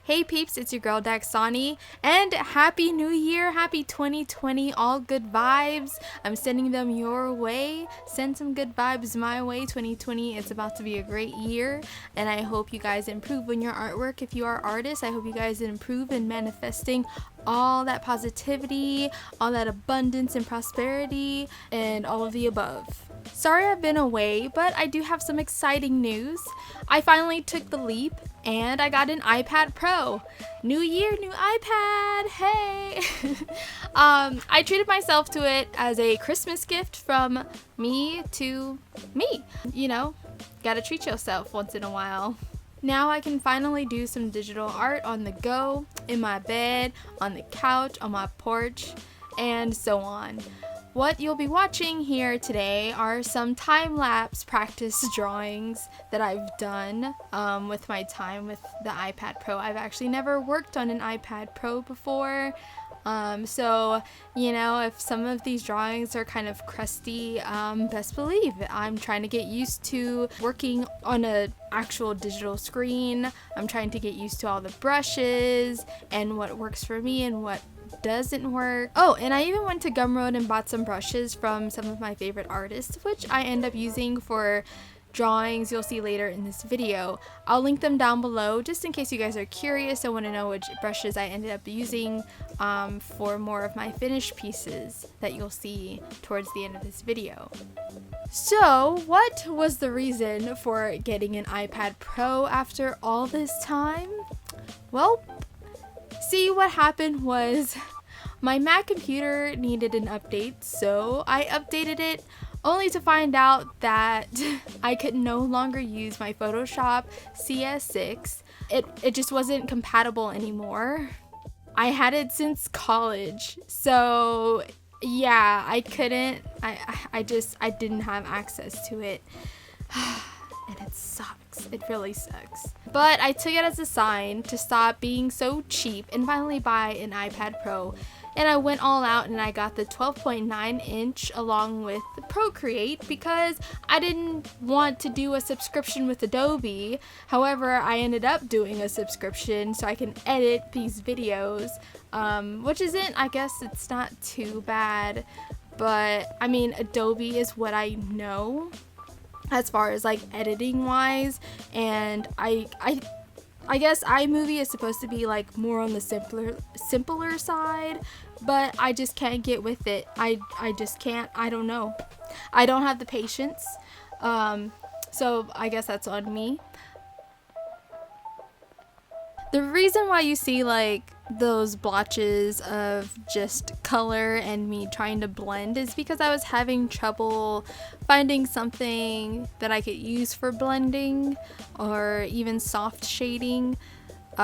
Hey peeps, it's your girl Daxani, and happy new year, happy 2020, all good vibes. I'm sending them your way. Send some good vibes my way. 2020, it's about to be a great year, and I hope you guys improve in your artwork. If you are artists, I hope you guys improve in manifesting all that positivity, all that abundance and prosperity, and all of the above. Sorry I've been away, but I do have some exciting news. I finally took the leap and I got an iPad Pro. New year, new iPad, hey! I treated myself to it as a Christmas gift from me to me. You know, gotta treat yourself once in a while. Now I can finally do some digital art on the go, in my bed, on the couch, on my porch, and so on. What you'll be watching here today are some time-lapse practice drawings that I've done with my time with the iPad Pro. I've actually never worked on an iPad Pro before, so you know, if some of these drawings are kind of crusty, best believe I'm trying to get used to working on an actual digital screen. I'm trying to get used to all the brushes and what works for me and what doesn't work. Oh, and I even went to Gumroad and bought some brushes from some of my favorite artists, which I end up using for drawings you'll see later in this video. I'll link them down below just in case you guys are curious and want to know which brushes I ended up using for more of my finished pieces that you'll see towards the end of this video. So, what was the reason for getting an iPad Pro after all this time? Well, see, what happened was my Mac computer needed an update, so I updated it only to find out that I could no longer use my Photoshop CS6. It just wasn't compatible anymore. I had it since college, so yeah, I couldn't, I didn't have access to it. And it sucks. It really sucks. But I took it as a sign to stop being so cheap and finally buy an iPad Pro. And I went all out and I got the 12.9 inch along with the Procreate because I didn't want to do a subscription with Adobe. However, I ended up doing a subscription so I can edit these videos, which isn't, I guess it's not too bad. But I mean, Adobe is what I know as far as like editing wise, and I guess iMovie is supposed to be like more on the simpler side, but I just can't get with it. I just can't. I don't know. I don't have the patience. So I guess that's on me. The reason why you see like those blotches of just color and me trying to blend is because I was having trouble finding something that I could use for blending or even soft shading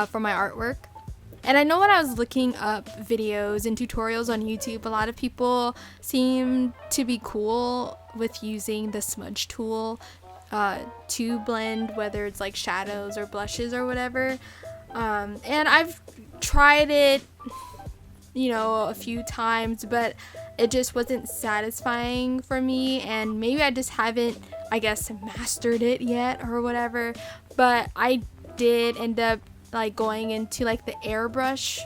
for my artwork. And I know when I was looking up videos and tutorials on YouTube, a lot of people seem to be cool with using the Smudge Tool to blend, whether it's like shadows or blushes or whatever. And I've tried it, you know, a few times, but it just wasn't satisfying for me, and maybe I just haven't, I guess, mastered it yet or whatever. But I did end up like going into like the airbrush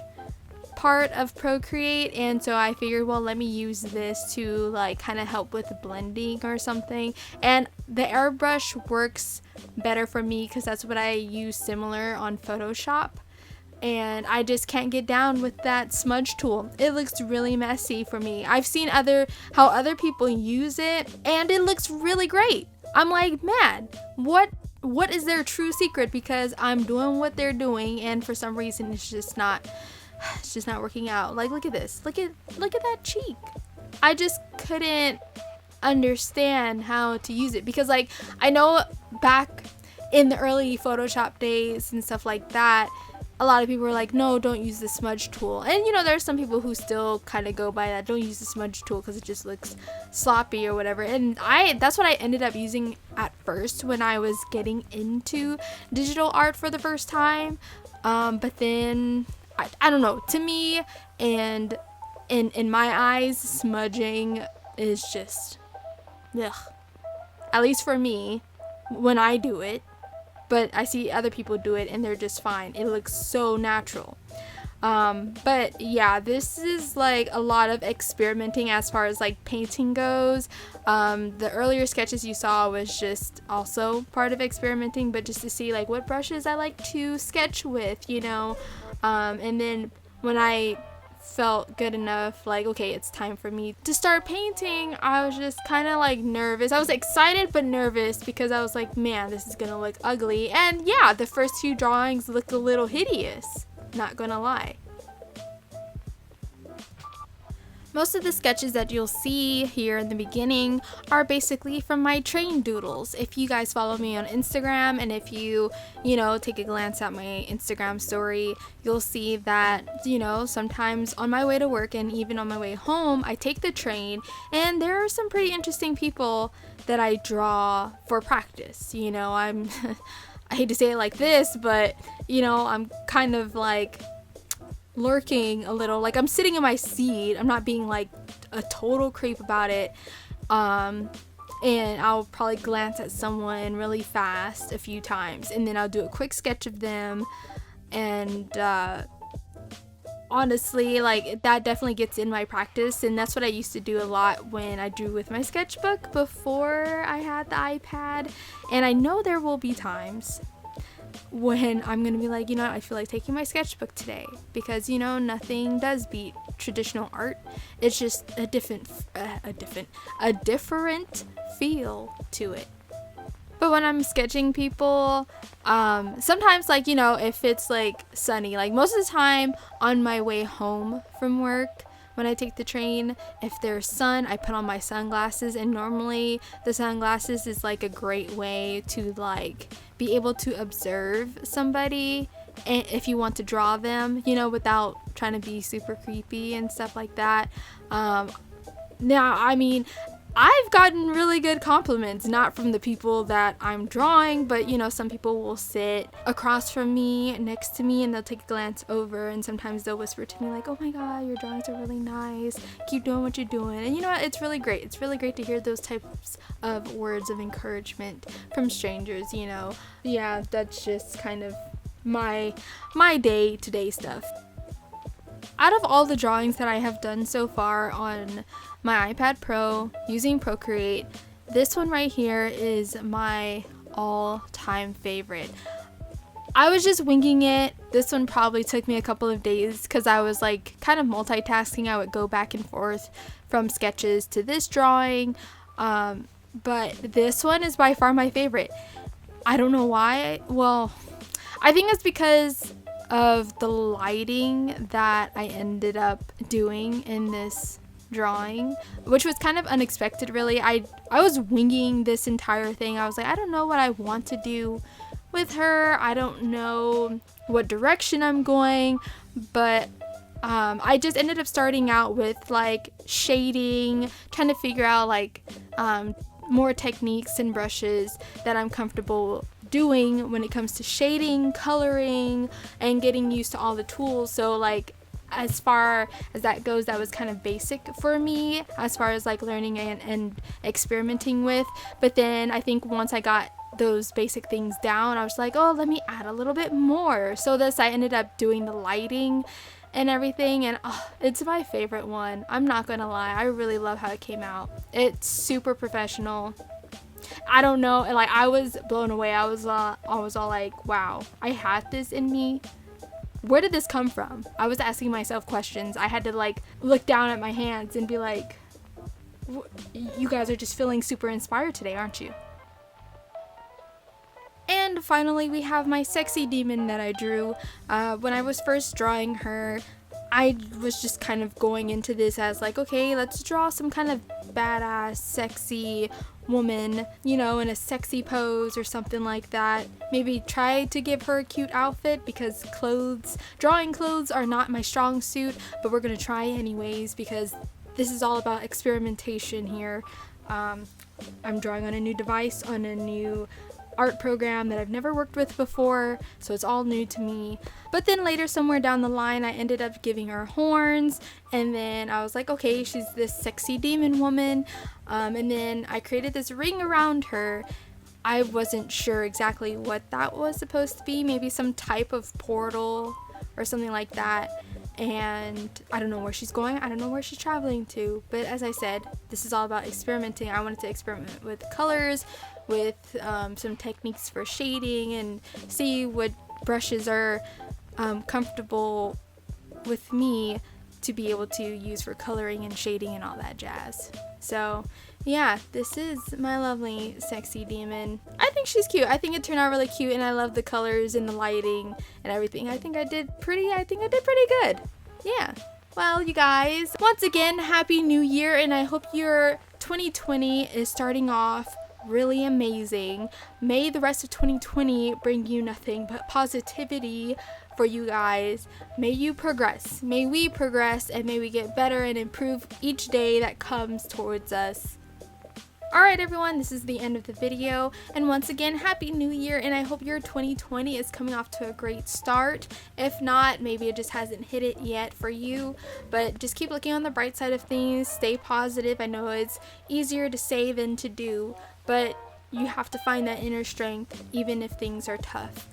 part of Procreate, and so I figured, well, let me use this to like kind of help with blending or something. And the airbrush works better for me because that's what I use similar on Photoshop, and I just can't get down with that smudge tool. It looks really messy for me. I've seen how other people use it, and it looks really great. I'm like, man, what is their true secret? Because I'm doing what they're doing, and for some reason it's just not working out. Like, look at this. Look at that cheek. I just couldn't understand how to use it, because like I know back in the early Photoshop days and stuff like that, a lot of people were like, no, don't use the smudge tool. And you know, there's some people who still kind of go by that, don't use the smudge tool because it just looks sloppy or whatever. And that's what I ended up using at first when I was getting into digital art for the first time. But then I don't know, to me and in my eyes, smudging is just ugh. At least for me, when I do it, but I see other people do it and they're just fine. It looks so natural. But yeah, this is like a lot of experimenting as far as like painting goes. The earlier sketches you saw was just also part of experimenting, but just to see like what brushes I like to sketch with, you know. And then when I felt good enough, like, okay, it's time for me to start painting, I was just kind of like nervous. I was excited but nervous because I was like, man, this is gonna look ugly. And yeah, the first few drawings looked a little hideous, not gonna lie. Most of the sketches that you'll see here in the beginning are basically from my train doodles. If you guys follow me on Instagram, and if you know, take a glance at my Instagram story, you'll see that, you know, sometimes on my way to work and even on my way home, I take the train, and there are some pretty interesting people that I draw for practice. You know, I'm, I hate to say it like this, but, you know, I'm kind of like lurking a little, like I'm sitting in my seat. I'm not being like a total creep about it, and I'll probably glance at someone really fast a few times, and then I'll do a quick sketch of them. And honestly, like, that definitely gets in my practice, and that's what I used to do a lot when I drew with my sketchbook before I had the iPad. And I know there will be times when I'm gonna be like, you know what, I feel like taking my sketchbook today, because, you know, nothing does beat traditional art. It's just a different feel to it. But when I'm sketching people, sometimes, like, you know, if it's like sunny, like most of the time on my way home from work, when I take the train, if there's sun, I put on my sunglasses, and normally the sunglasses is like a great way to like be able to observe somebody, and if you want to draw them, you know, without trying to be super creepy and stuff like that. Now, I mean, I've gotten really good compliments, not from the people that I'm drawing, but, you know, some people will sit across from me, next to me, and they'll take a glance over, and sometimes they'll whisper to me like, oh my god, your drawings are really nice, keep doing what you're doing. And you know what, it's really great. It's really great to hear those types of words of encouragement from strangers, you know. Yeah, that's just kind of my day-to-day stuff. Out of all the drawings that I have done so far on my iPad Pro using Procreate, this one right here is my all-time favorite. I was just winging it. This one probably took me a couple of days because I was like kind of multitasking. I would go back and forth from sketches to this drawing, but this one is by far my favorite. I don't know why. Well, I think it's because of the lighting that I ended up doing in this drawing, which was kind of unexpected, really. I was winging this entire thing. I was like, I don't know what I want to do with her. I don't know what direction I'm going, but I just ended up starting out with like shading, trying to figure out like more techniques and brushes that I'm comfortable doing when it comes to shading, coloring, and getting used to all the tools. So like, as far as that goes, that was kind of basic for me as far as like learning and experimenting with. But then I think once I got those basic things down, I was like, oh, let me add a little bit more. So this, I ended up doing the lighting and everything, and it's my favorite one. I'm not gonna lie, I really love how it came out. It's super professional. I don't know, like, I was blown away. I was all like, wow, I had this in me. Where did this come from? I was asking myself questions. I had to like look down at my hands and be like, you guys are just feeling super inspired today, aren't you? And finally, we have my sexy demon that I drew. When I was first drawing her, I was just kind of going into this as like, okay, let's draw some kind of badass, sexy woman, you know, in a sexy pose or something like that. Maybe try to give her a cute outfit, because drawing clothes are not my strong suit, but we're gonna try anyways because this is all about experimentation here. I'm drawing on a new device, on a new art program that I've never worked with before, so it's all new to me. But then later, somewhere down the line, I ended up giving her horns, and then I was like, okay, she's this sexy demon woman, and then I created this ring around her. I wasn't sure exactly what that was supposed to be. Maybe some type of portal or something like that. And I don't know where she's going. I don't know where she's traveling to. But as I said, this is all about experimenting. I wanted to experiment with colors, with some techniques for shading, and see what brushes are comfortable with me to be able to use for coloring and shading and all that jazz. So yeah, this is my lovely sexy demon. I think she's cute. I think it turned out really cute, and I love the colors and the lighting and everything. I think I did pretty good. Yeah. Well, you guys, once again, Happy New Year, and I hope your 2020 is starting off really amazing. May the rest of 2020 bring you nothing but positivity for you guys. May you progress. May we progress, and may we get better and improve each day that comes towards us. Alright everyone, this is the end of the video, and once again, Happy New Year, and I hope your 2020 is coming off to a great start. If not, maybe it just hasn't hit it yet for you, but just keep looking on the bright side of things, stay positive. I know it's easier to say than to do, but you have to find that inner strength even if things are tough.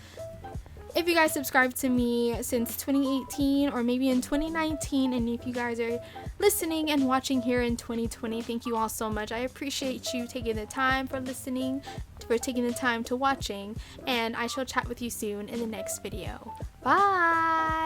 If you guys subscribed to me since 2018 or maybe in 2019, and if you guys are listening and watching here in 2020, thank you all so much. I appreciate you taking the time for listening, for taking the time to watching, and I shall chat with you soon in the next video. Bye!